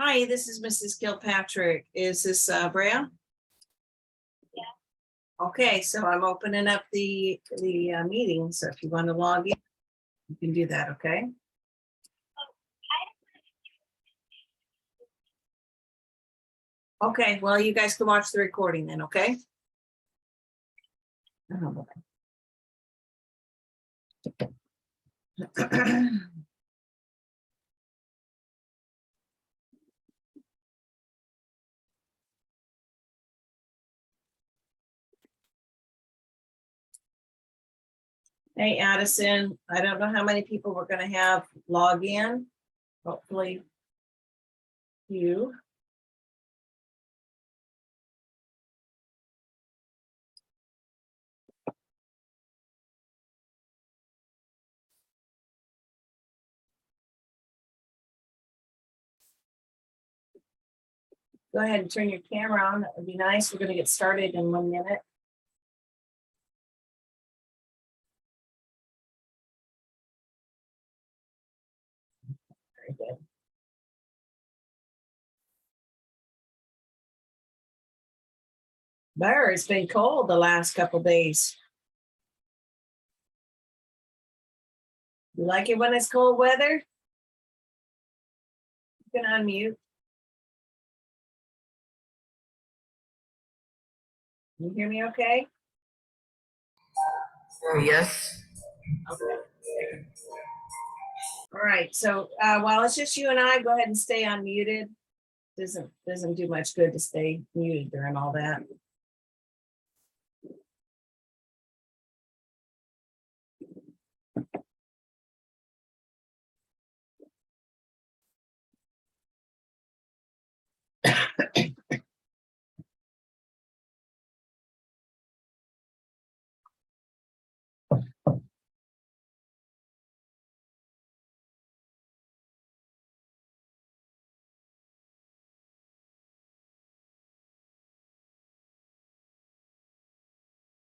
Hi, this is Mrs. Kilpatrick. Is this Brea? Yeah. Okay, so I'm opening up the meeting. So if you want to log in, you can do that. Okay. Okay. Well, you guys can watch the recording then. Okay. Oh, boy. Hey, Addison. I don't know how many people we're going to have log in. Hopefully, you. Go ahead and turn your camera on. That would be nice. We're going to get started in 1 minute. Very good. Better. It's been cold the last couple days. You like it when it's cold weather? You can unmute. Can you hear me okay? Yes. Okay. All right, so while it's just you and I, go ahead and stay unmuted. Doesn't do much good to stay muted during all that.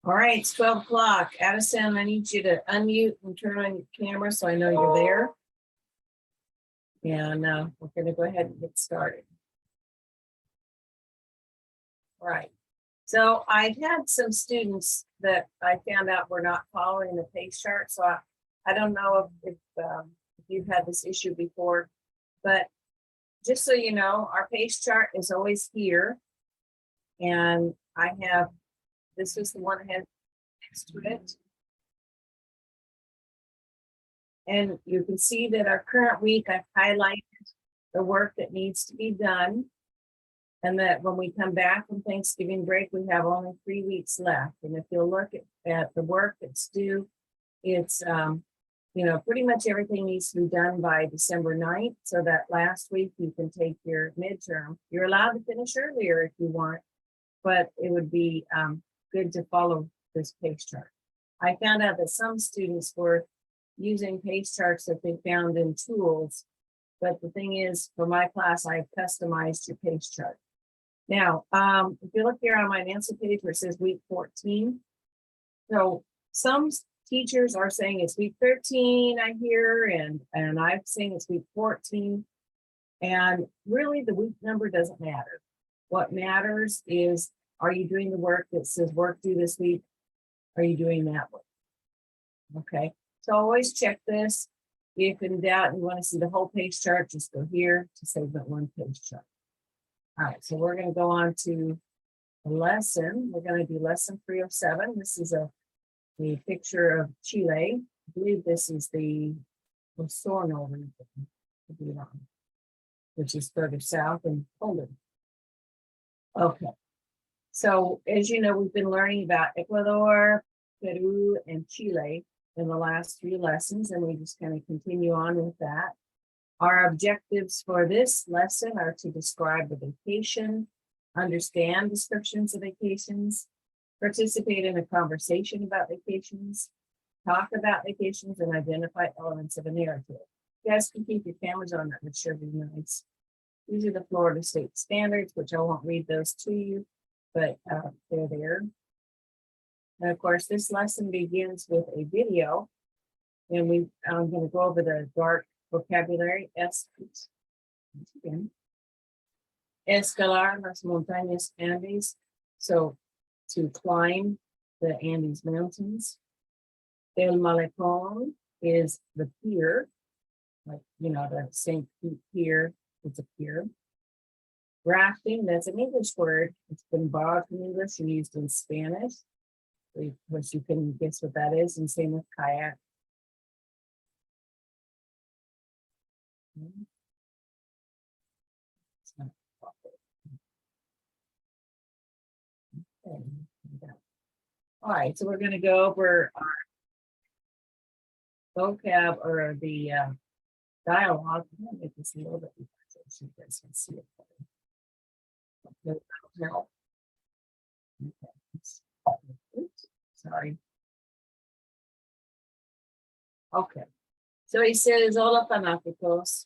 All right, it's 12 o'clock. Addison, I need you to unmute and turn on your camera so I know you're there. And we're going to go ahead and get started. All right. So I've had some students that I found out were not following the pace chart. So I don't know if you've had this issue before, but just so you know, our pace chart is always here. And I have, this is the one I had next to it. And you can see that our current week, I've highlighted the work that needs to be done. And that when we come back from Thanksgiving break, we have only 3 weeks left. And if you'll look at the work that's due, it's, pretty much everything needs to be done by December 9th. So that last week you can take your midterm. You're allowed to finish earlier if you want, but it would be good to follow this pace chart. I found out that some students were using pace charts that they found in tools. But the thing is, for my class, I've customized your pace chart. Now, if you look here on my answer page where it says week 14, so some teachers are saying it's week 13, I hear, and I'm saying it's week 14. And really the week number doesn't matter. What matters is, are you doing the work that says work due this week? Are you doing that work? Okay, so always check this. If in doubt and you want to see the whole page chart, just go here to save that one page chart. All right, so we're going to go on to a lesson. We're going to do lesson 307. This is a picture of Chile. I believe this is the Osorno region, to be wrong, which is further south in Poland. Okay, so as you know, we've been learning about Ecuador, Peru, and Chile in the last 3 lessons, and we just kind of continue on with that. Our objectives for this lesson are to describe the vacation, understand descriptions of vacations, participate in a conversation about vacations, talk about vacations, and identify elements of a narrative. You guys can keep your cameras on, that would sure be nice. These are the Florida State Standards, which I won't read those to you, but they're there. And of course, this lesson begins with a video, and I'm going to go over the dark vocabulary. Again. Escalar las montañas Andes. So to climb the Andes Mountains. El Malecón is the pier, like, the St. Pete Pier, it's a pier. Rafting, that's an English word. It's been borrowed from English and used in Spanish, which you can guess what that is, and same with kayak. All right, so we're going to go over our vocab or the dialogue. I'm going to make this a little bit larger so you guys can see it better. No. Okay. Sorry. Okay. So he says, hola fanáticos,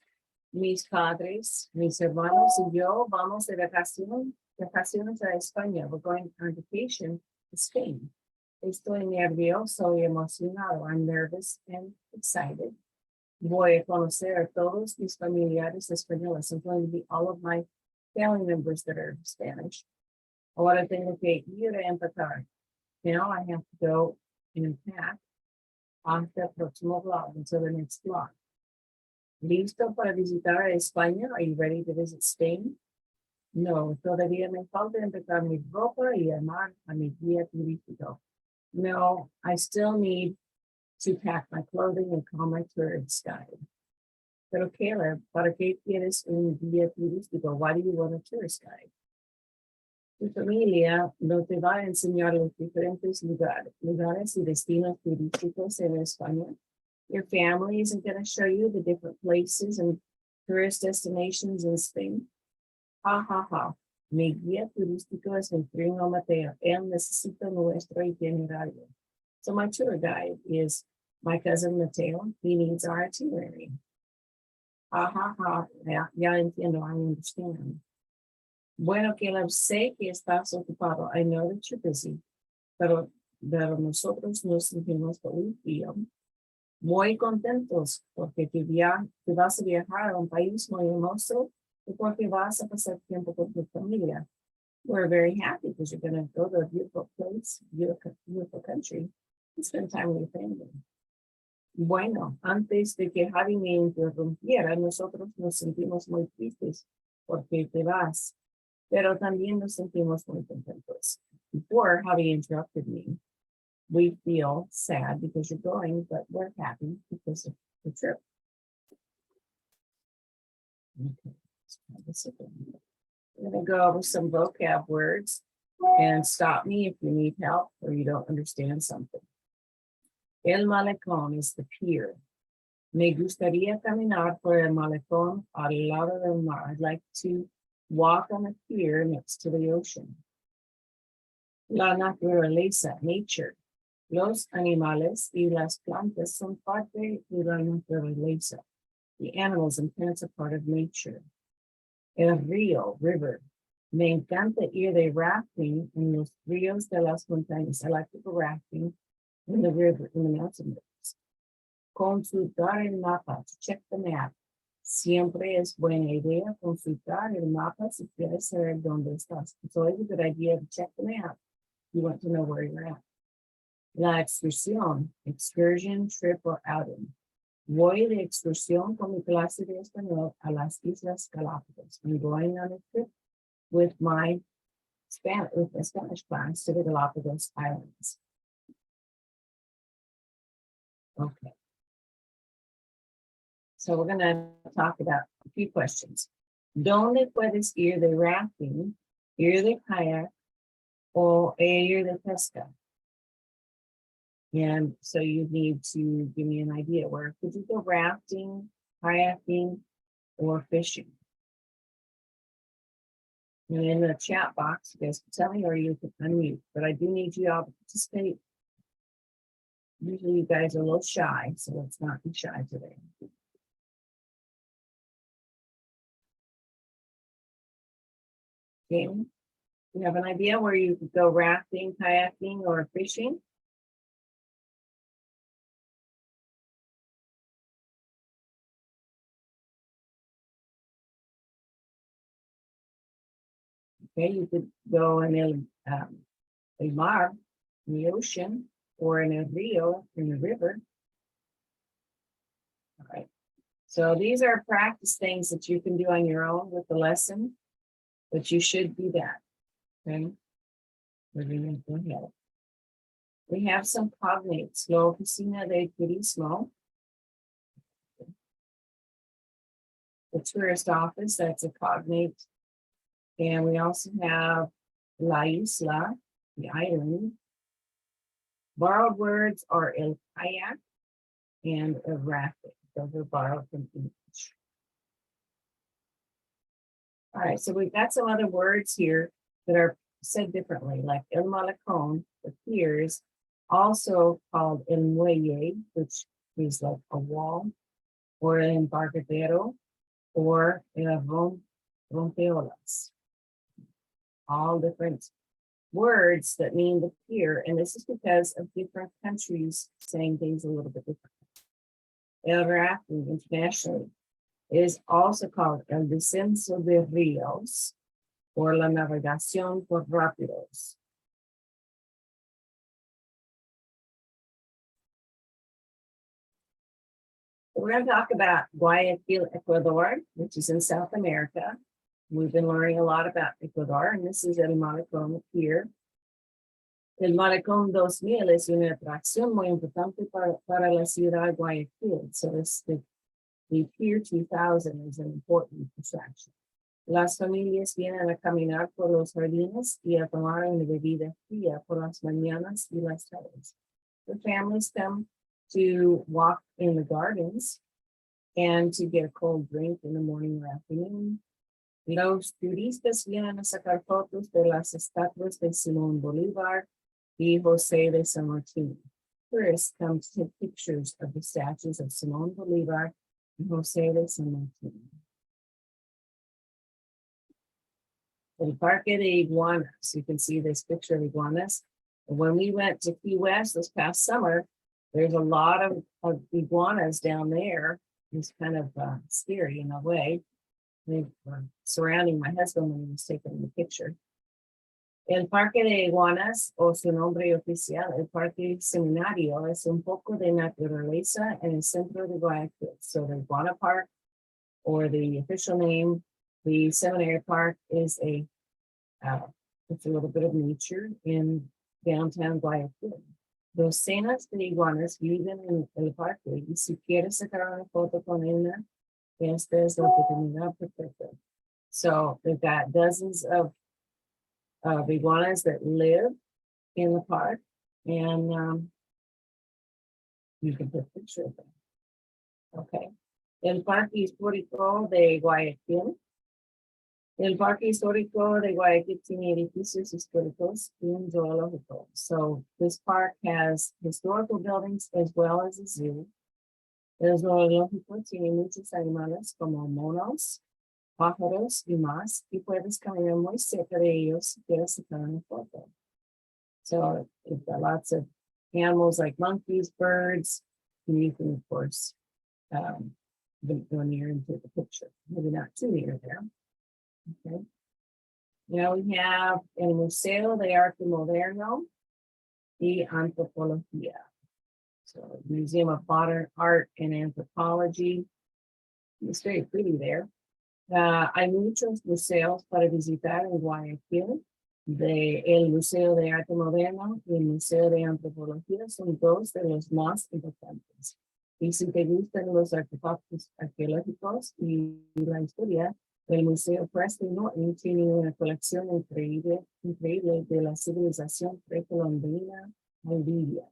mis padres, mis hermanos y yo vamos de vacaciones a España. We're going on vacation to Spain. Estoy nervioso y emocionado. I'm nervous and excited. Voy a conocer a todos mis familiares españoles. I'm going to meet all of my family members that are Spanish. Ahora tengo que ir a empacar. Now I have to go and pack hasta el próximo vlog, until the next vlog. ¿Listo para visitar a España? Are you ready to visit Spain? No, todavía me falta empacar mi ropa y armar a mi guía turístico. No, I still need to pack my clothing and call my tourist guide. Pero Caleb, ¿para qué quieres un guía turístico? Why do you want a tourist guide? Tu familia no te va a enseñar los diferentes lugares y destinos turísticos en España. Your family isn't going to show you the different places and tourist destinations in Spain. Ha, ha, ha. Mi guía turístico es mi primo Mateo. Él necesita nuestro itinerario. So my tour guide is my cousin Mateo. He needs our itinerary. Ha, ha, ha. Ya entiendo, I understand. Bueno, Caleb, sé que estás ocupado. I know that you're busy, pero nosotros nos sentimos muy contentos porque te vas a viajar a un país muy hermoso y porque vas a pasar tiempo con tu familia. We're very happy because you're going to go to a beautiful place, beautiful country, and spend time with your family. Bueno, antes de que Javi me interrumpiera, nosotros nos sentimos muy tristes porque te vas. Pero también nos sentimos muy contentos. Before Javi interrupted me, we feel sad because you're going, but we're happy because of the trip. Okay, we're going to go over some vocab words and stop me if you need help or you don't understand something. El malecón is the pier. Me gustaría caminar por el malecón al lado del mar. I'd like to walk on a pier next to the ocean. La naturaleza, nature. Los animales y las plantas son parte de la naturaleza. The animals and plants are part of nature. El río, river. Me encanta ir de rafting en los ríos de las montañas. I like to go rafting in the river, in the mountain rivers. Consultar el mapa, to check the map. Siempre es buena idea consultar el mapa si quieres saber dónde estás. It's always a good idea to check the map. You want to know where you're at. La excursión, excursion, trip, or outing. Voy de excursión con mi clase de español a las Islas Galápagos. I'm going on a trip with my Spanish class to the Galapagos Islands. Okay. So we're going to talk about a few questions. ¿Dónde puedes ir de rafting, ir de kayak, o ir de pesca? And so you need to give me an idea. Where could you go rafting, kayaking, or fishing? And in the chat box, you guys can tell me or you can unmute, but I do need you all to participate. Usually you guys are a little shy, so let's not be shy today. Okay. You have an idea where you could go rafting, kayaking, or fishing? Okay, you could go in el mar, in the ocean, or in a rio, in the river. All right. So these are practice things that you can do on your own with the lesson, but you should do that. Okay. We're going to go ahead. We have some cognates. La oficina de turismo. The tourist office, that's a cognate. And we also have la isla, the island. Borrowed words are el kayak and a rafting. Those are borrowed from English. All right, so we've got some other words here that are said differently, like el malecón, the piers, also called el muelle, which is like a wall, or el embarcadero, or el rompeolas. All different words that mean the pier, and this is because of different countries saying things a little bit differently. El rafting internationally is also called el descenso de ríos, or la navegación por rápidos. We're going to talk about Guayaquil, Ecuador, which is in South America. We've been learning a lot about Ecuador, and this is El Malecón here. El Malecón 2000 es una atracción muy importante para la ciudad de Guayaquil. So the Pier 2000 is an important attraction. Las familias vienen a caminar por los jardines y a tomar una bebida fría por las mañanas y las tardes. The families come to walk in the gardens and to get a cold drink in the morning or afternoon. Los turistas vienen a sacar fotos de las estatuas de Simón Bolívar y José de San Martín. Tourists come to take pictures of the statues of Simón Bolívar and José de San Martín. El Parque de Iguanas, you can see this picture of iguanas. And when we went to Key West this past summer, there's a lot of iguanas down there. It's kind of scary in a way. They were surrounding my husband when he was taking the picture. El Parque de Iguanas, o su nombre oficial, el Parque Seminario, es un poco de naturaleza en el centro de Guayaquil. So the Iguana Park, or the official name, the Seminary Park, is it's a little bit of nature in downtown Guayaquil. Docenas de iguanas viven en el parque, y si quieres sacar una foto con una, esta es la oportunidad perfecta. So they've got dozens of iguanas that live in the park, and you can put a picture of them. Okay. El Parque Histórico de Guayaquil. El Parque Histórico de Guayaquil tiene edificios históricos y un zoológico. So this park has historical buildings as well as a zoo. El zoológico tiene muchos animales como monos, pájaros y más, y puedes caminar muy cerca de ellos si quieres sacar una foto. So it's got lots of animals like monkeys, birds, and you can, of course, go near into the picture. Maybe not too near there. Okay. Now we have el Museo de Arte Moderno y Antropología. So Museum of Modern Art and Anthropology. It's very pretty there. Hay muchos museos para visitar en Guayaquil. El Museo de Arte Moderno y el Museo de Antropología son dos de los más importantes. Y si te gustan los artefactos arqueológicos y la historia, el Museo Preston Norton tiene una colección increíble de la civilización precolombina Bolivia.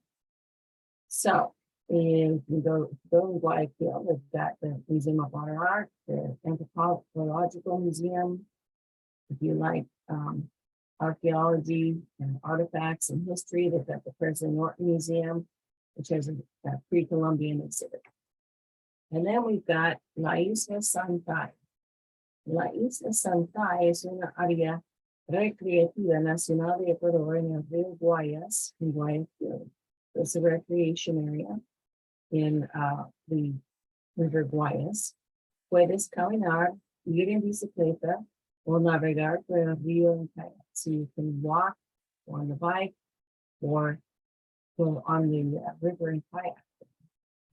So, if you go to Guayaquil, they've got the Museum of Modern Art, the Anthropological Museum. If you like archaeology and artifacts and history, they've got the President Norton Museum, which has a pre-Columbian exhibit. And then we've got La Isla Santay. La Isla Santay es una área recreativa nacional de Ecuador en el río Guayas, en Guayaquil. It's a recreation area in the River Guayas. Puedes caminar, ir en bicicleta O navegar por el río en kayak. So you can walk or on the bike or go on the river in kayak.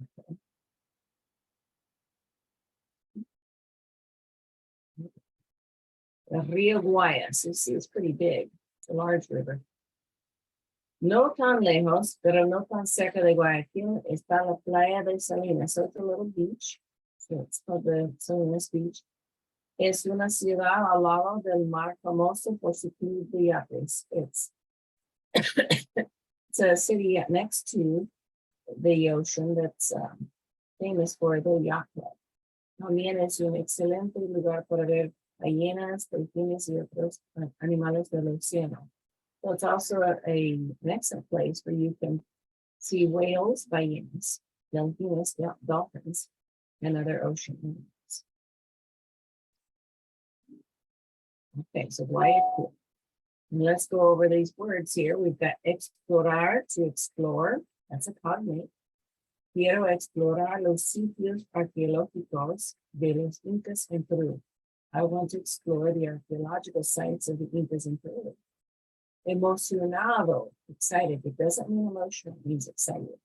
Okay. El Rio Guayas, you see, it's pretty big. It's a large river. No tan lejos, pero no tan cerca de Guayaquil, está la playa de Salinas. So it's a little beach. So it's called the Salinas Beach. Es una ciudad al lado del mar famoso por su club de yates. It's a city next to the ocean that's famous for the yacht club. También es un excelente lugar para ver ballenas, delfines y otros animales del océano. So it's also an excellent place where you can see whales, ballenas, delfines, dolphins, and other ocean animals. Okay, so Guayaquil. And let's go over these words here. We've got explorar, to explore. That's a cognate. Quiero explorar los sitios arqueológicos de los Incas en Peru. I want to explore the archaeological sites of the Incas in Peru. Emocionado, excited. It doesn't mean emotional, it means excited.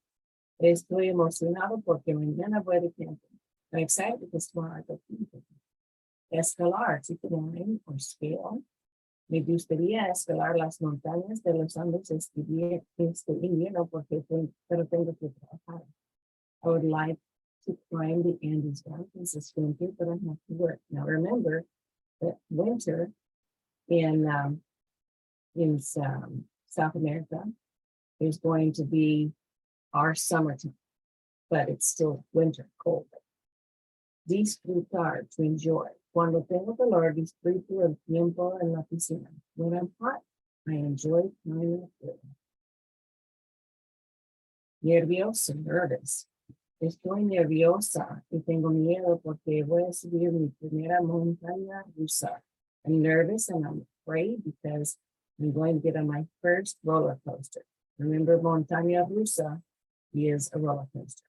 Estoy emocionado porque mañana voy de camping. I'm excited because tomorrow I go camping. Escalar, to climb or scale. Me gustaría escalar las montañas de los Andes este invierno pero tengo que trabajar. I would like to climb the Andes Mountains this winter, but I have to work. Now remember that winter in South America is going to be our summertime, but it's still winter, cold. Disfrutar, to enjoy. Cuando tengo calor, disfruto el tiempo en la piscina. When I'm hot, I enjoy time in the pool. Nervioso, nervous. Estoy nerviosa y tengo miedo porque voy a subir mi primera montaña rusa. I'm nervous and I'm afraid because I'm going to get on my first roller coaster. Remember, montaña rusa is a roller coaster.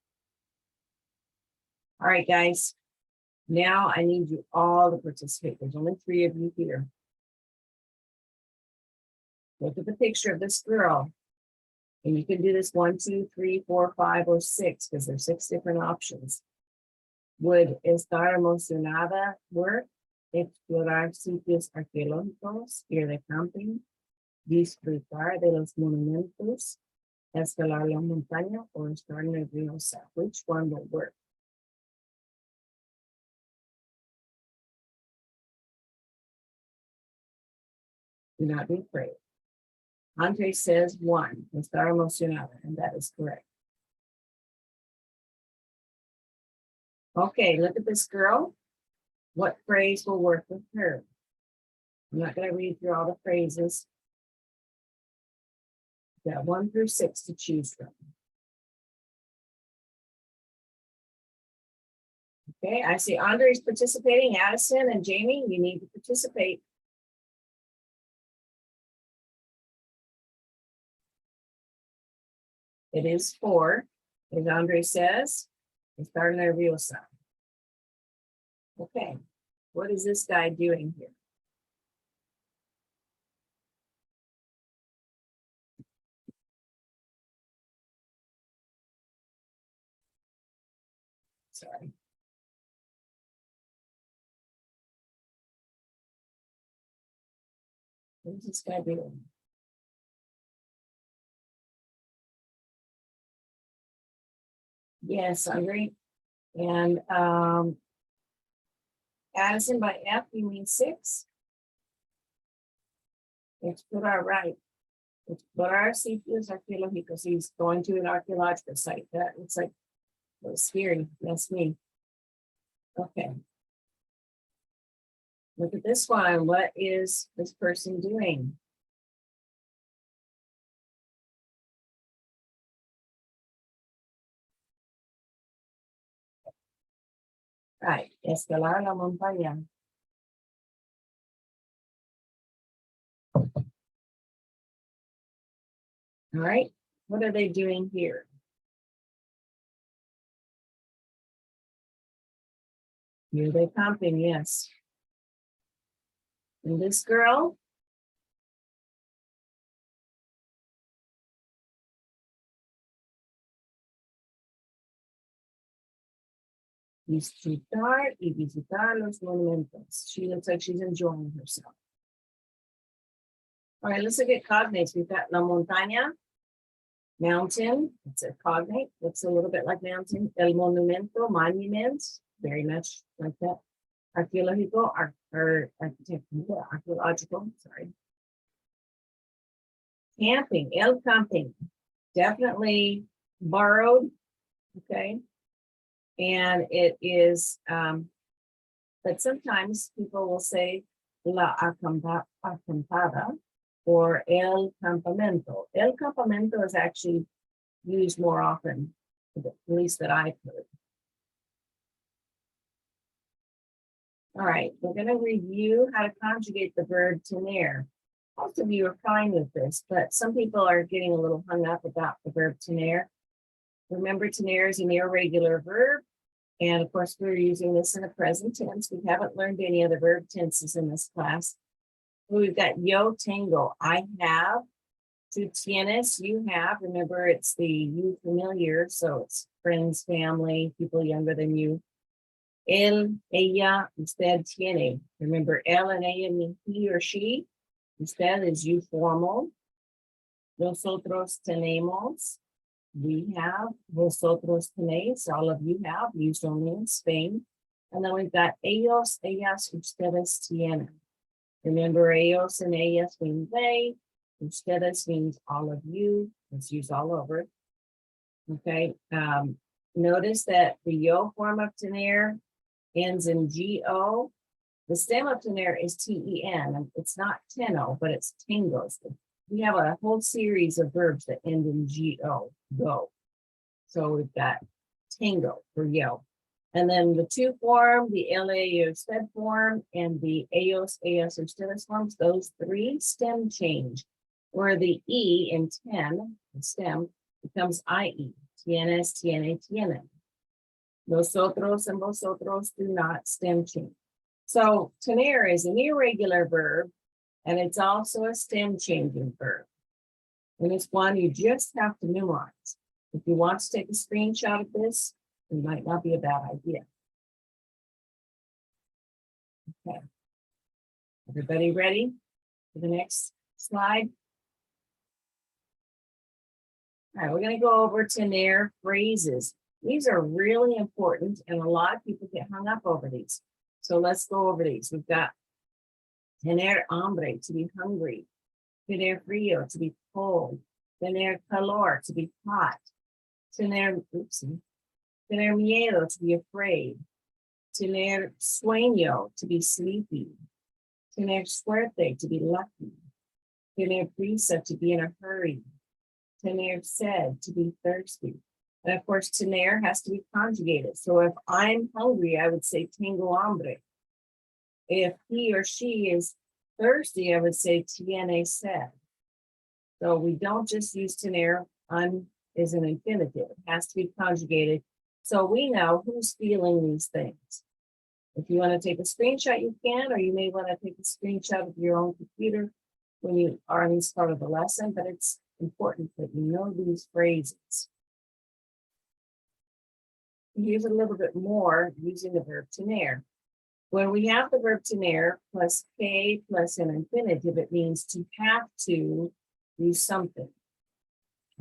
All right, guys. Now I need you all to participate. There's only 3 of you here. Look at the picture of this girl. And you can do this 1, 2, 3, 4, 5, or 6, because there's 6 different options. Would estar emocionada work? Explorar sitios arqueológicos, ir de camping, disfrutar de los monumentos, escalar la montaña, or estar nerviosa. Which one will work? Do not be afraid. Andre says 1, estar emocionada, and that is correct. Okay, look at this girl. What phrase will work with her? I'm not going to read through all the phrases. You've got 1 through 6 to choose from. Okay, I see Andre's participating. Addison and Jamie, you need to participate. It is 4, as Andre says, estar nerviosa. Okay, what is this guy doing here? Sorry. What is this guy doing? Yes, Andre. And Addison, by F, you mean 6? Explorar, right. Explorar sitios arqueológicos. He's going to an archaeological site. That looks like it was scary. That's me. Okay. Look at this one. What is this person doing? Right. Escalar la montaña. All right. What are they doing here? Here they camping, yes. And this girl, visitar y visitar los monumentos. She looks like she's enjoying herself. All right, let's look at cognates. We've got la montaña, mountain. It's a cognate. Looks a little bit like mountain. El monumento, monument, very much like that. Arqueológico, archaeological, sorry. Camping, el camping, definitely borrowed, okay? And it is, but sometimes people will say la acampada or el campamento. El campamento is actually used more often, at least that I've heard. All right, we're going to review how to conjugate the verb tener. Most of you are fine with this, but some people are getting a little hung up about the verb tener. Remember, tener is an irregular verb. And of course, we're using this in the present tense. We haven't learned any other verb tenses in this class. We've got yo tengo, I have. Tu tienes, you have. Remember, it's the you familiar, so it's friends, family, people younger than you. Él, ella, usted tiene. Remember, él and ella mean he or she. Usted is you formal. Nosotros tenemos. We have. Vosotros tenéis. All of you have. Used only in Spain. And then we've got ellos, ellas, ustedes tienen. Remember, ellos and ellas mean they. Ustedes means all of you. It's used all over. Okay. Notice that the yo form of tener ends in go. The stem of tener is ten. It's not teno, but it's tengos. We have a whole series of verbs that end in go. So we've got tango for yo. And then the to form, the la usted form, and the ellos, ellas, ustedes forms, those three stem change, where the e in ten, the stem, becomes ie. Tienes, tiene, tienen. Nosotros and vosotros do not stem change. So tener is an irregular verb, and it's also a stem changing verb. And it's one you just have to memorize. If you want to take a screenshot of this, it might not be a bad idea. Okay. Everybody ready for the next slide? All right, we're going to go over tener phrases. These are really important, and a lot of people get hung up over these. So let's go over these. We've got tener hambre, to be hungry. Tener frío, to be cold. Tener calor, to be hot. Tener miedo, to be afraid. Tener sueño, to be sleepy. Tener suerte, to be lucky. Tener prisa, to be in a hurry. Tener sed, to be thirsty. And of course, tener has to be conjugated. So if I'm hungry, I would say tengo hambre. If he or she is thirsty, I would say tiene sed. So we don't just use tener is an infinitive. It has to be conjugated. So we know who's feeling these things. If you want to take a screenshot, you can, or you may want to take a screenshot of your own computer when you are in this part of the lesson, but it's important that you know these phrases. Here's a little bit more using the verb tener. When we have the verb tener plus que plus an infinitive, it means to have to do something.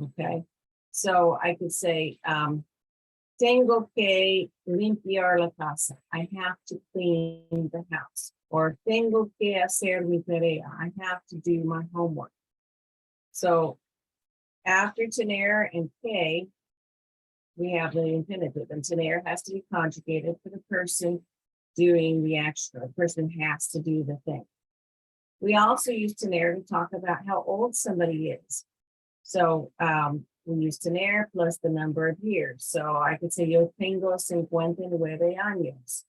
Okay, so I could say, tengo que limpiar la casa. I have to clean the house. Or tengo que hacer mi tarea. I have to do my homework. So after tener and que, we have the infinitive, and tener has to be conjugated for the person doing the action. The person has to do the thing. We also use tener to talk about how old somebody is. So we use tener plus the number of years. So I could say, yo tengo 59 años.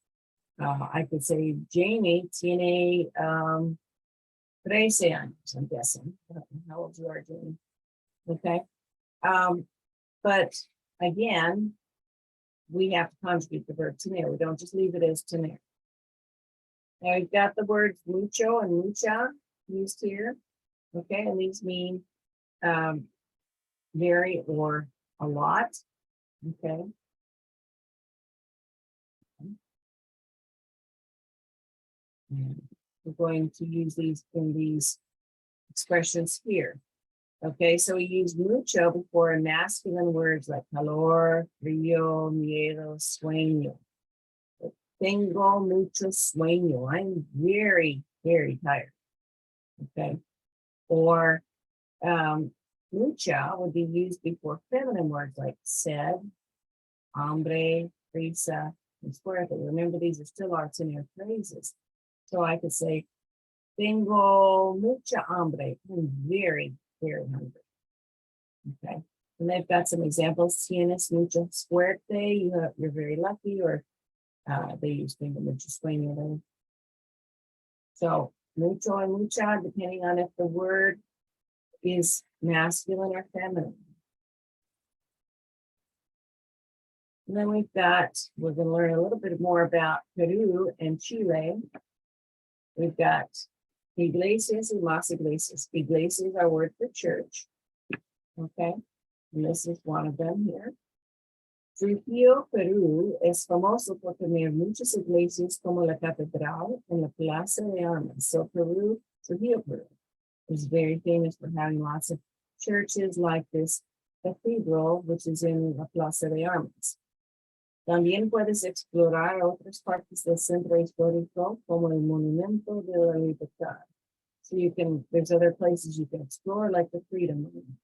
I could say, Jamie tiene 13 años, I'm guessing. I don't know how old you are, Jamie. Okay. But again, we have to conjugate the verb tener. We don't just leave it as tener. Now we've got the words mucho and mucha used here. Okay, and these mean very or a lot. Okay. And we're going to use these in these expressions here. Okay, so we use mucho before masculine words like calor, frío, miedo, sueño. Tengo mucho sueño. I'm very, very tired. Okay. Or mucha would be used before feminine words like sed, hambre, prisa, and fuerte. Remember, these are still auxiliary phrases. So I could say, tengo mucha hambre. I'm very, very hungry. Okay. And they've got some examples. Tienes mucha suerte. You're very lucky, or they use tengo mucho sueño there. So mucho and mucha, depending on if the word is masculine or feminine. And then we're going to learn a little bit more about Peru and Chile. We've got iglesias y más iglesias. Iglesias are word for church. Okay, and this is one of them here. Trujillo, Peru es famoso por tener muchas iglesias como la catedral en la Plaza de Armas. So Trujillo, Peru is very famous for having lots of churches like this cathedral, which is in la Plaza de Armas. También puedes explorar otras partes del centro histórico como el Monumento de la Libertad. So there's other places you can explore, like the Freedom Monument.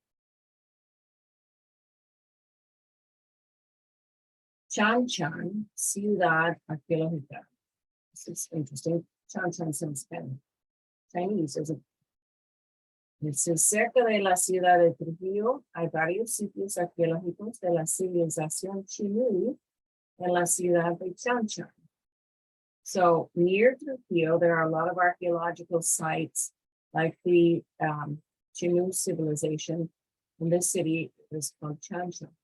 Chan Chan, Ciudad Arqueológica. This is interesting. Chan Chan sounds kind of Chinese, isn't it? It says, cerca de la ciudad de Trujillo hay varios sitios arqueológicos de la civilización Chimú en la ciudad de Chan Chan. So near Trujillo, there are a lot of archaeological sites like the Chimú civilization, and this city is called Chan Chan.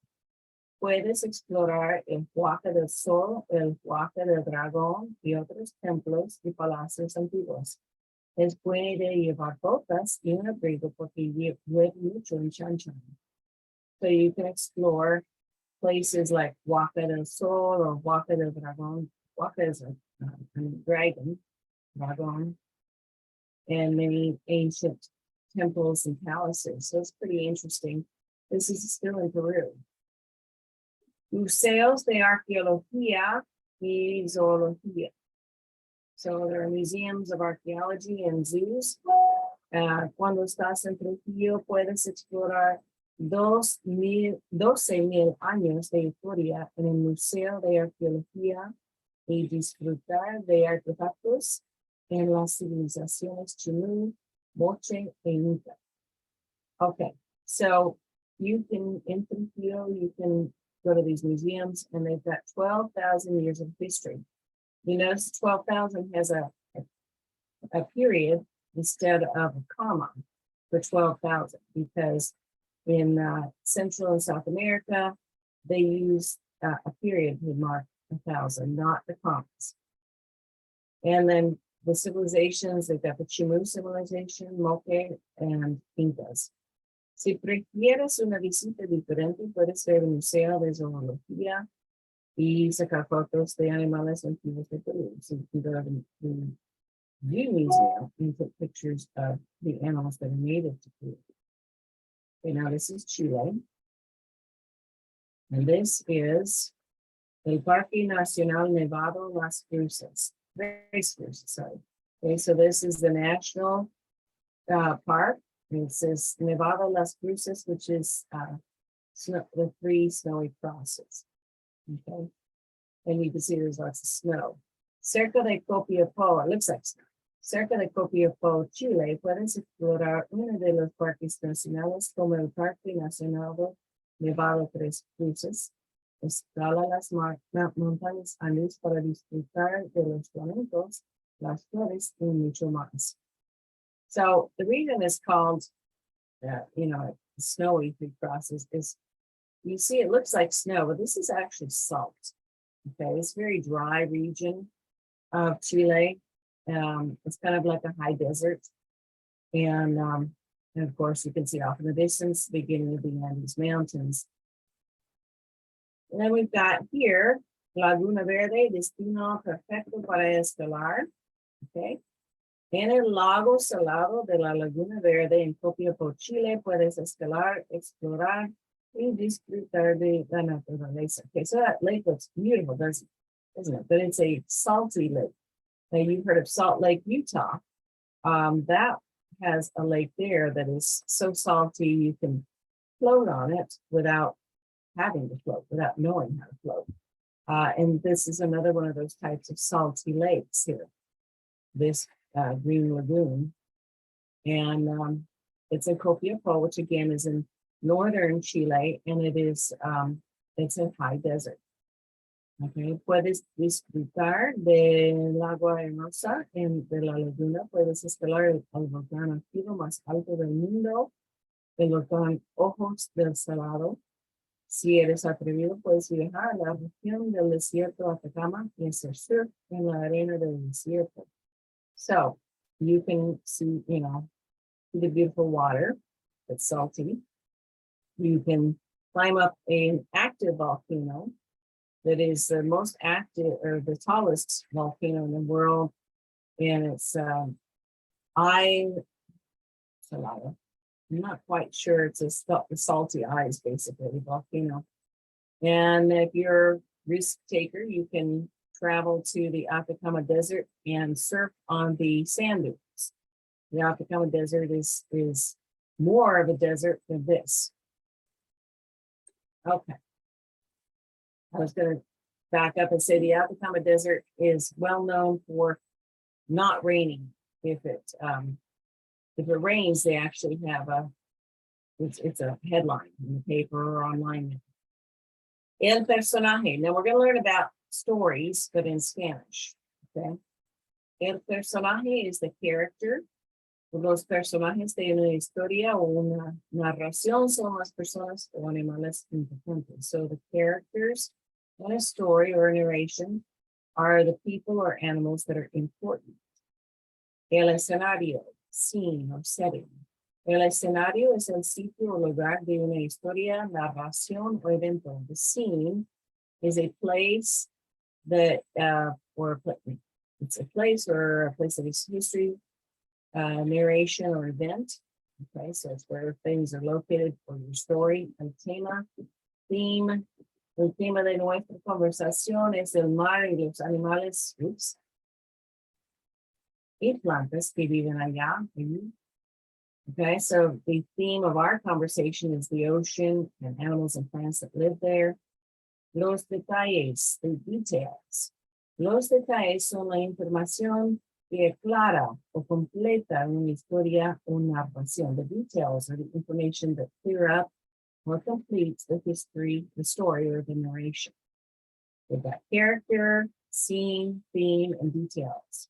Puedes explorar el Huaca del Sol, el Huaca del Dragón y otros templos y palacios antiguos. Es puede llevar botas y un abrigo porque llueve mucho en Chan Chan. So you can explore places like Huaca del Sol or Huaca del Dragón. Huaca is a dragon, dragon, and many ancient temples and palaces. So it's pretty interesting. This is still in Peru. Museos de Arqueología y Zoología. So there are museums of archaeology and zoos. Cuando estás en Trujillo, puedes explorar 12,000 años de historia en el Museo de Arqueología y disfrutar de artefactos en las civilizaciones Chimú, Moche, e Inca. Okay, so in Trujillo, you can go to these museums, and they've got 12,000 years of history. You notice 12,000 has a period instead of a comma for 12,000, because in Central and South America, they use a period to mark 1,000, not the commas. And then the civilizations, they've got the Chimú civilization, Moche, and Incas. Si prefieres una visita diferente, puedes ver el Museo de Zoología y sacar fotos de animales antiguos de Perú. So you can go to the Zoo Museum and take pictures of the animals that are native to Peru. Okay, now this is Chile. And this is el Parque Nacional Nevado Las Cruces. Tres Cruces, sorry. Okay, so this is the national park. And it says Nevado Las Cruces, which is the 3 snowy crosses. Okay. And you can see there's lots of snow. Cerca de Copiapó, it looks like snow. Cerca de Copiapó, Chile, puedes explorar uno de los parques nacionales como el Parque Nacional Nevado Tres Cruces. Escala las montañas Andes para disfrutar de los flamencos, las flores y mucho más. So the reason it's called, snowy 3 crosses is, you see, it looks like snow, but this is actually salt. Okay, it's a very dry region of Chile, It's kind of like a high desert. And of course, you can see off in the distance, the beginning of the Andes Mountains. And then we've got here, Laguna Verde, destino perfecto para escalar. Okay. En el lago salado de la Laguna Verde en Copiapó, Chile, puedes escalar, explorar, y disfrutar de la naturaleza. Okay, so that lake looks beautiful, doesn't it? But it's a salty lake. Now you've heard of Salt Lake, Utah. That has a lake there that is so salty you can float on it without having to float, without knowing how to float. And this is another one of those types of salty lakes here. This green lagoon. And it's in Copiapó, which again is in northern Chile, and it is it's a high desert. Okay, puedes disfrutar del agua hermosa de la laguna, puedes escalar el volcán activo más alto del mundo, el volcán Ojos del Salado. Si eres atrevido, puedes viajar a la región del desierto de Atacama y hacer surf en la arena del desierto. So you can see, the beautiful water that's salty. You can climb up an active volcano that is the most active or the tallest volcano in the world. And it's I'm not quite sure. It's a salty eyes, basically, volcano. And if you're a risk taker, you can travel to the Atacama Desert and surf on the sand dunes. The Atacama Desert is more of a desert than this. Okay. I was going to back up and say the Atacama Desert is well known for not raining. If it rains, they actually have it's a headline in the paper or online. El personaje. Now we're going to learn about stories, but in Spanish. Okay. El personaje is the character. Los personajes de una historia o una narración son las personas o animales importantes. So the characters in a story or a narration are the people or animals that are important. El escenario, scene or setting. El escenario es el sitio o lugar de una historia, narración o evento. The scene is a place that, it's a place or a place of history, narration or event. Okay, so it's where things are located for your story. El tema, theme. El tema de nuestra conversación es el mar y los animales y plantas que viven allá. Okay, so the theme of our conversation is the ocean and animals and plants that live there. Los detalles, the details. Los detalles son la información que aclara o completa una historia o narración. The details are the information that clear up or completes the history, the story, or the narration. We've got character, scene, theme, and details.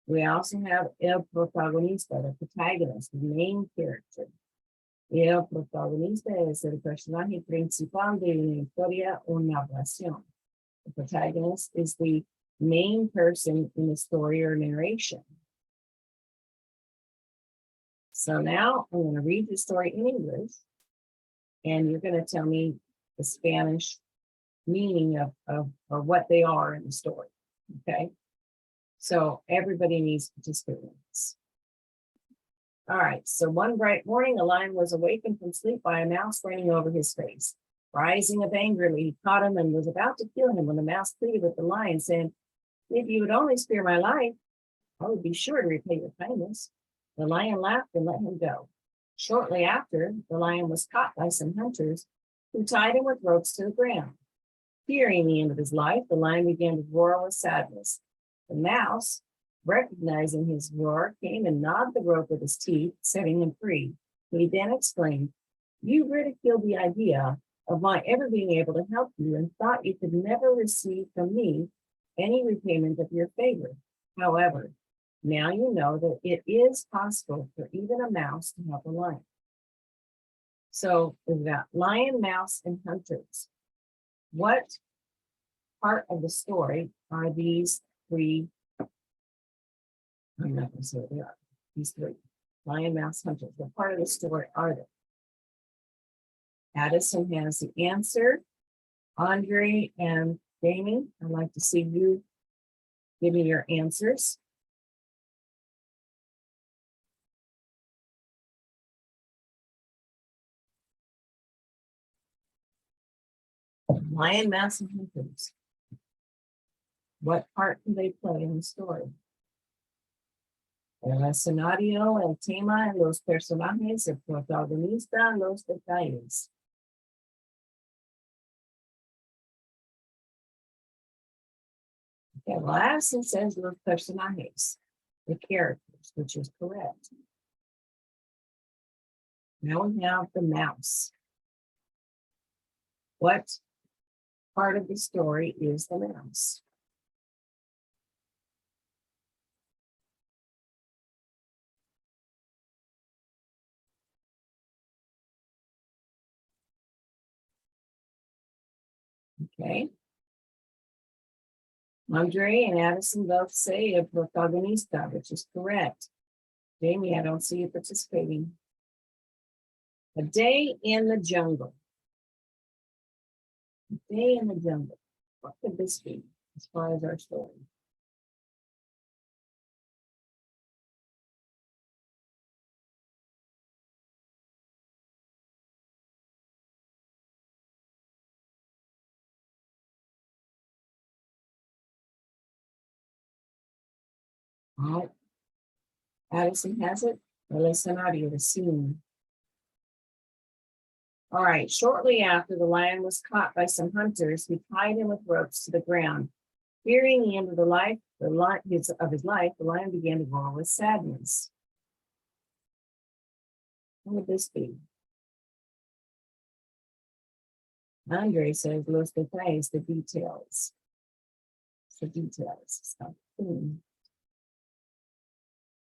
We also have el protagonista, the protagonist, the main character. El protagonista es el personaje principal de una historia o narración. The protagonist is the main person in the story or narration. So now I'm going to read the story in English, and you're going to tell me the Spanish meaning of what they are in the story. Okay. So everybody needs to participate in this. All right. So one bright morning, a lion was awakened from sleep by a mouse running over his face. Rising up angrily, he caught him and was about to kill him when the mouse pleaded with the lion, saying, "If you would only spare my life, I would be sure to repay your kindness." The lion laughed and let him go. Shortly after, the lion was caught by some hunters who tied him with ropes to the ground. Fearing the end of his life, the lion began to roar with sadness. The mouse, recognizing his roar, came and gnawed the rope with his teeth, setting him free. He then exclaimed, "You ridiculed the idea of my ever being able to help you and thought you could never receive from me any repayment of your favor. However, now you know that it is possible for even a mouse to help a lion." So we've got lion, mouse, and hunters. What part of the story are these three I'm not gonna say what they are. These three. Lion, mouse, hunters. What part of the story are they? Addison has the answer. Andre and Jamie, I'd like to see you give me your answers. Lion, mouse, and hunters. What part do they play in the story? El escenario, el tema, los personajes, el protagonista, los detalles. Okay, well, Addison says los personajes, the characters, which is correct. Now we have the mouse. What part of the story is the mouse? Okay. Andre and Addison both say el protagonista, which is correct. Jamie, I don't see you participating. A day in the jungle. A day in the jungle. What could this be as far as our story? All right. Addison has it. El escenario, the scene. All right. Shortly after the lion was caught by some hunters, who tied him with ropes to the ground. Fearing the end of his life, the lion began to roar with sadness. What would this be? Andre says, los detalles, the details. The details.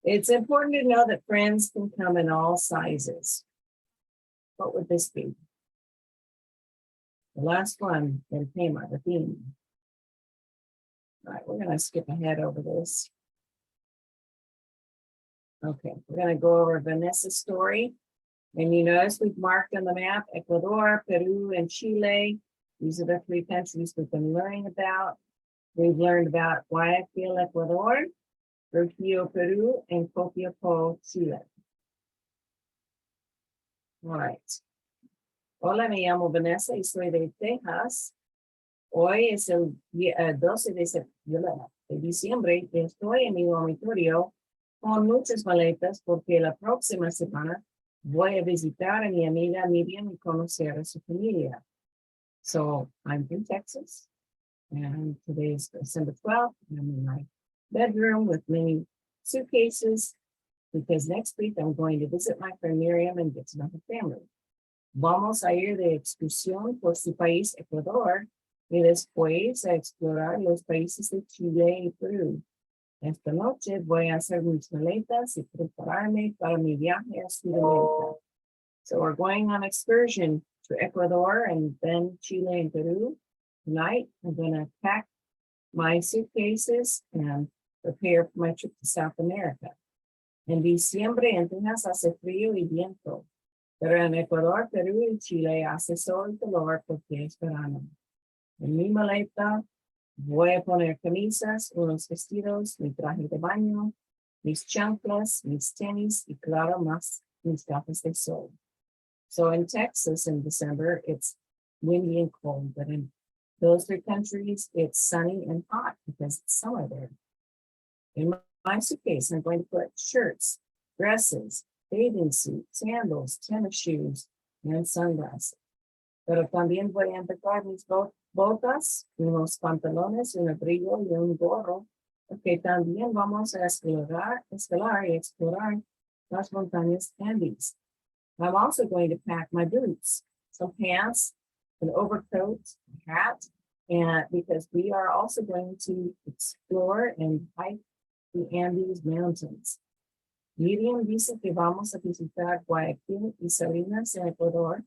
It's important to know that friends can come in all sizes. What would this be? The last one, el tema, the theme. All right, we're going to skip ahead over this. Okay, we're going to go over Vanessa's story. And you notice we've marked on the map Ecuador, Peru, and Chile. These are the three countries we've been learning about. We've learned about Guayaquil, Ecuador, Trujillo, Peru, and Copiapó, Chile. All right. Hola, me llamo Vanessa y soy de Texas. Hoy es el 12 de diciembre y estoy en mi dormitorio con muchas maletas porque la próxima semana voy a visitar a mi amiga Miriam y conocer a su familia. So I'm in Texas and today is December 12th. And I'm in my bedroom with many suitcases because next week I'm going to visit my friend Miriam and get to know her family. Vamos a ir de excursión por su país, Ecuador, y después a explorar los países de Chile y Perú. Esta noche voy a hacer mis maletas y prepararme para mi viaje a Sudamérica. So we're going on excursion to Ecuador and then Chile and Peru. Tonight, I'm going to pack my suitcases and prepare for my trip to South America. En diciembre en Texas hace frío y viento, pero en Ecuador, Perú y Chile hace sol y calor porque es verano. En mi maleta voy a poner camisas, unos vestidos, mi traje de baño, mis chanclas, mis tenis y claro más mis gafas de sol. So in Texas in December, it's windy and cold, but in those three countries, it's sunny and hot because it's summer there. In my suitcase, I'm going to put shirts, dresses, bathing suits, sandals, tennis shoes, and sunglasses. Pero también voy a empezar mis botas, unos pantalones, un abrigo y un gorro, porque también vamos a escalar y explorar las montañas Andes. I'm also going to pack my boots, some pants, an overcoat, a hat, and because we are also going to explore and hike the Andes Mountains. Miriam dice que vamos a visitar Guayaquil y Salinas en Ecuador,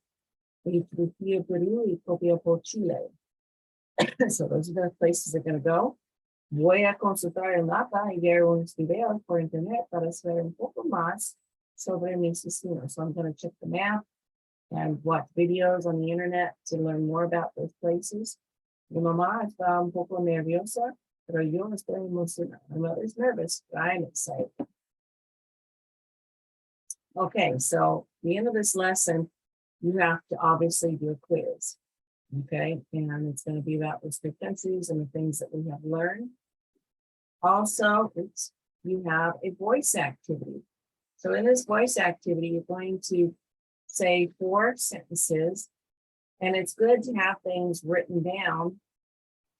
y Trujillo, Peru, y Copiapó, Chile. So those are the places they're going to go. Voy a consultar el mapa y ver unos videos por internet para saber un poco más sobre mis destinos. So I'm going to check the map and watch videos on the internet to learn more about those places. Mi mamá está un poco nerviosa, pero yo estoy emocionada. My mother's nervous, but I'm excited. Okay, so the end of this lesson, you have to obviously do a quiz. Okay, and it's going to be about those three countries and the things that we have learned. Also, you have a voice activity. So in this voice activity, you're going to say 4 sentences, and it's good to have things written down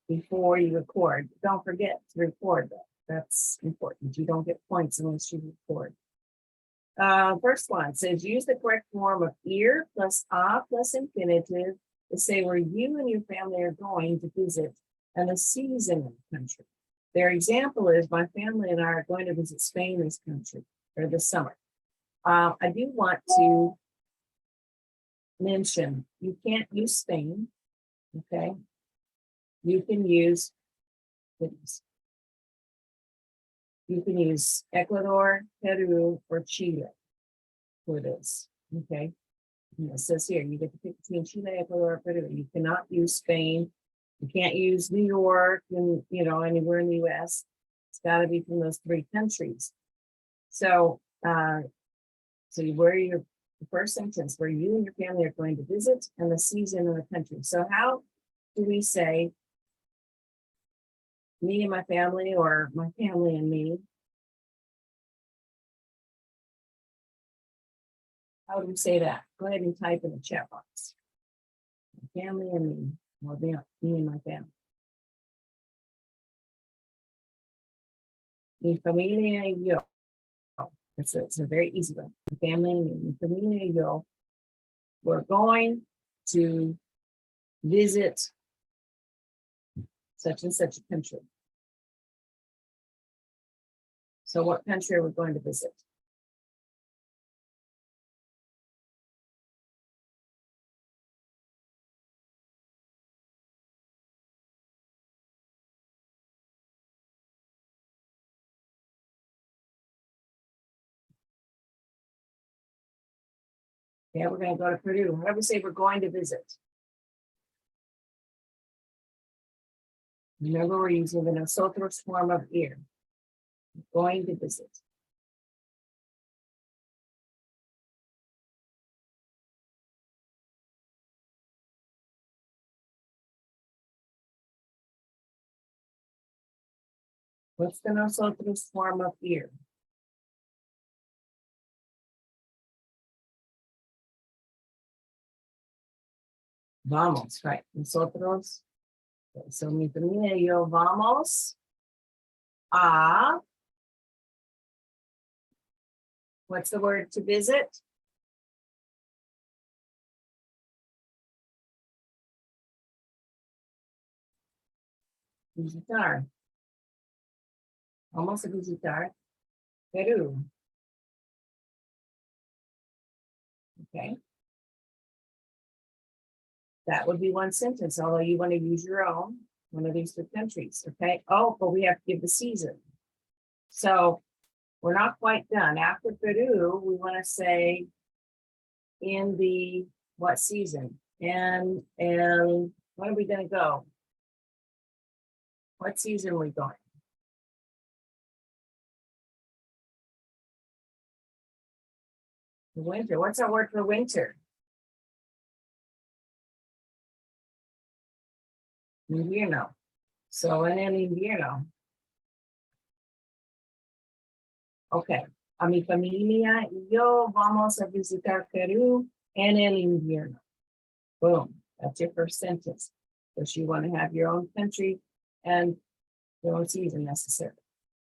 before you record. Don't forget to record that. That's important. You don't get points unless you record. First one says use the correct form of ir plus a plus infinitive to say where you and your family are going to visit and the season of the country. Their example is my family and I are going to visit Spain this country or this summer. I do want to mention you can't use Spain. Okay. You can use Ecuador, Peru, or Chile for this. Okay. And it says here you get to pick between Chile, Ecuador, Peru. You cannot use Spain. You can't use New York and anywhere in the US. It's got to be from those 3 countries. So where the first sentence where you and your family are going to visit and the season of the country. So how do we say me and my family or my family and me? How do we say that? Go ahead and type in the chat box. My family and me, or me and my family. Mi familia y yo. It's a very easy one. My family and me, mi familia y yo. We're going to visit such and such a country. So what country are we going to visit? Yeah, we're going to go to Peru. How do we say we're going to visit? Remember, we're using the nosotros form of ir. Going to visit. What's the nosotros form of ir? Vamos, right? Nosotros. Okay, so mi familia y yo vamos a. What's the word to visit? Visitar. Vamos a visitar Peru. Okay. That would be one sentence, although you want to use your own, one of these 2 countries. Okay. Oh, but we have to give the season. So we're not quite done. After Peru, we want to say in the what season? And when are we going to go? What season are we going? The winter. What's our word for winter? Invierno. So en el invierno. Okay. A mi familia y yo vamos a visitar Perú en el invierno. Boom. That's your first sentence. Because you want to have your own country and your own season necessary.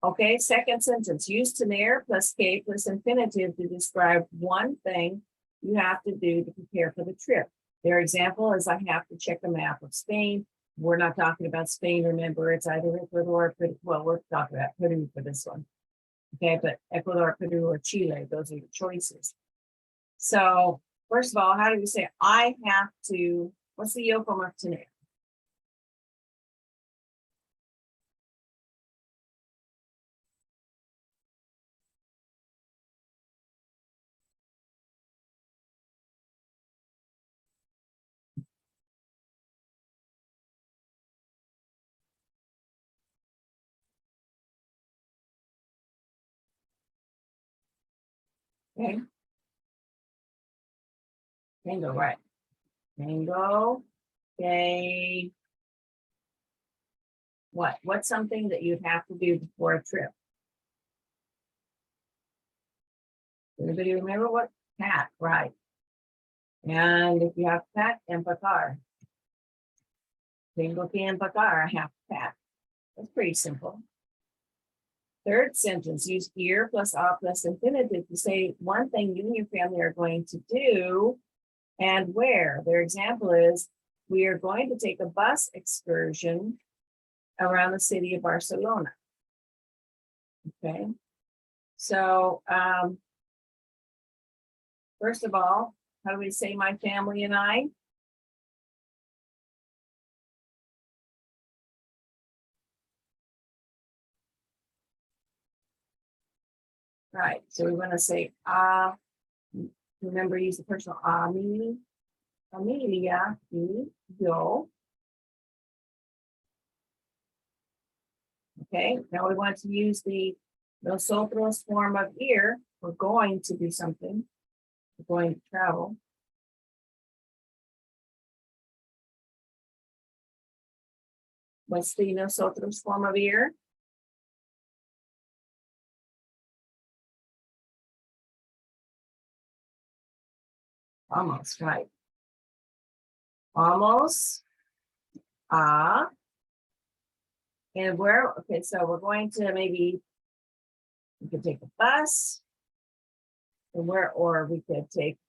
Okay, second sentence. Use tener plus que plus infinitive to describe one thing you have to do to prepare for the trip. Their example is I have to check a map of Spain. We're not talking about Spain, remember, it's either Ecuador or Peru. Well, we're talking about Peru for this one. Okay, but Ecuador, Peru, or Chile, those are your choices. So, first of all, how do we say I have to, what's the yo form of tener? Okay. Tango, right. Tango. Okay. What? What's something that you'd have to do before a trip? Anybody remember what? Pack, right. And if you have to pack, empacar. Tengo que empacar, I have to pack. That's pretty simple. Third sentence, use ir plus a plus infinitive to say one thing you and your family are going to do and where. Their example is, we are going to take a bus excursion around the city of Barcelona. Okay. So, first of all, how do we say my family and I? Right. So we want to say, remember, use the personal mi, familia, y, yo. Okay. Now we want to use the nosotros form of ir. We're going to do something. We're going to travel. What's the nosotros form of ir? Almost, right. Almost. And where, okay, so we're going to maybe, we could take a bus. And where, or we could take,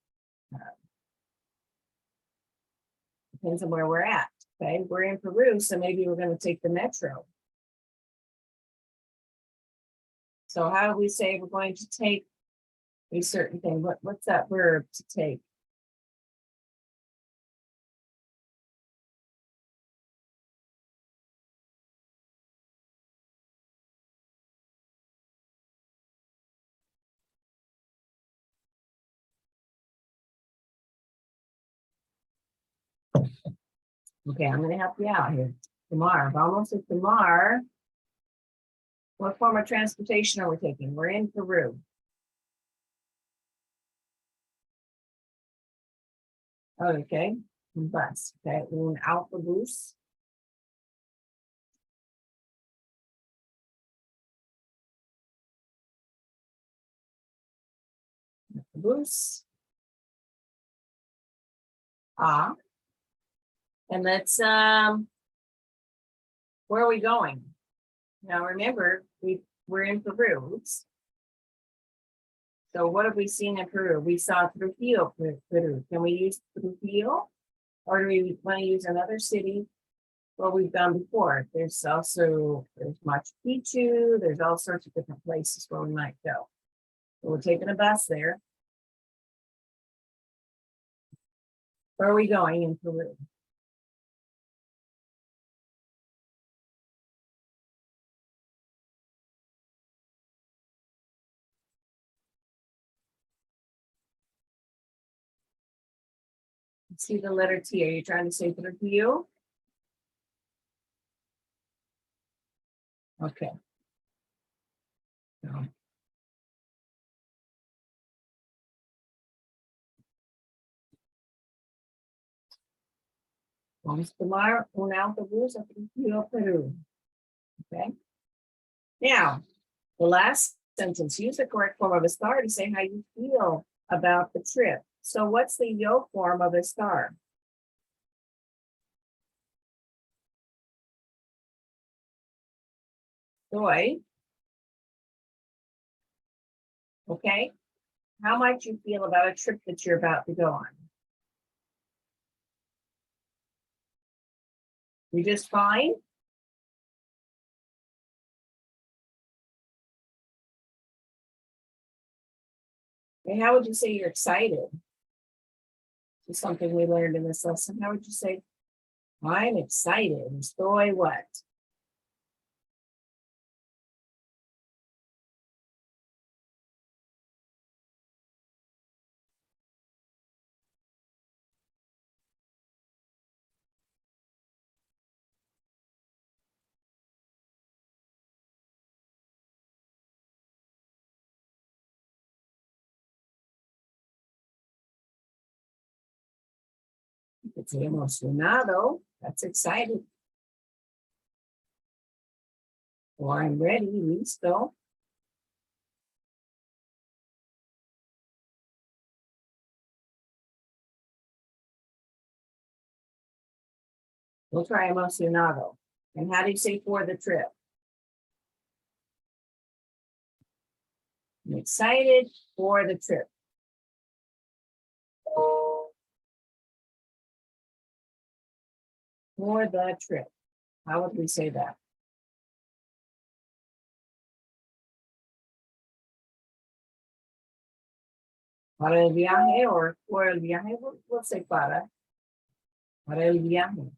depends on where we're at. Okay, we're in Peru, so maybe we're going to take the metro. So how do we say we're going to take a certain thing? What's that verb to take? Okay, I'm going to help you out here. Tomorrow, vamos a tomar. What form of transportation are we taking? We're in Peru. Okay, bus. Okay, un autobús. Autobús. And let's where are we going? Now remember, we're in Peru. Oops. So what have we seen in Peru? We saw Trujillo, Peru. Can we use Trujillo? Or do we want to use another city? Well, we've done before. There's Machu Picchu. There's all sorts of different places where we might go. So we're taking a bus there. Where are we going in Peru? See the letter T. Are you trying to say Trujillo? Okay. No. Vamos tomar un autobús a Trujillo, Peru. Okay. Now, the last sentence, use the correct form of estar to say how you feel about the trip. So what's the yo form of estar? Soy. Okay. How might you feel about a trip that you're about to go on? You just fine? And how would you say you're excited? It's something we learned in this lesson. How would you say, I'm excited? Estoy what? Estoy emocionado. That's exciting. Or I'm ready, listo. We'll try emocionado. And how do you say for the trip? I'm excited for the trip. For the trip. How would we say that? Para el viaje or por el viaje, we'll say para el viaje.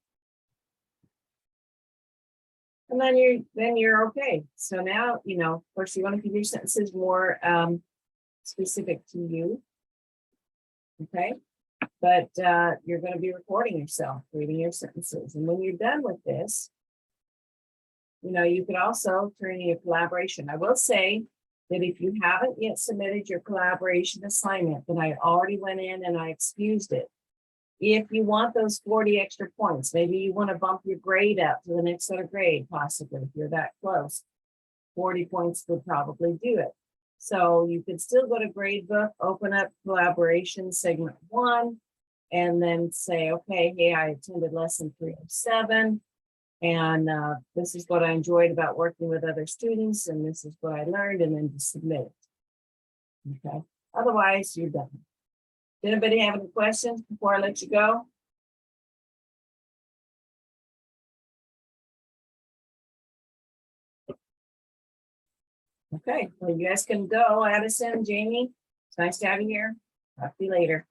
And then you're okay. So now, you know, of course, you want to keep your sentences more specific to you. Okay. But you're going to be recording yourself, reading your sentences. And when you're done with this, you know, you could also turn in your collaboration. I will say that if you haven't yet submitted your collaboration assignment, then I already went in and I excused it. If you want those 40 extra points, maybe you want to bump your grade up to the next letter grade, possibly, if you're that close, 40 points would probably do it. So you can still go to gradebook, open up collaboration segment 1, and then say, okay, hey, I attended lesson 307. And this is what I enjoyed about working with other students, and this is what I learned, and then just submit it. Okay. Otherwise, you're done. Did anybody have any questions before I let you go? Okay, well, you guys can go. Addison, Jamie, it's nice to have you here. Talk to you later.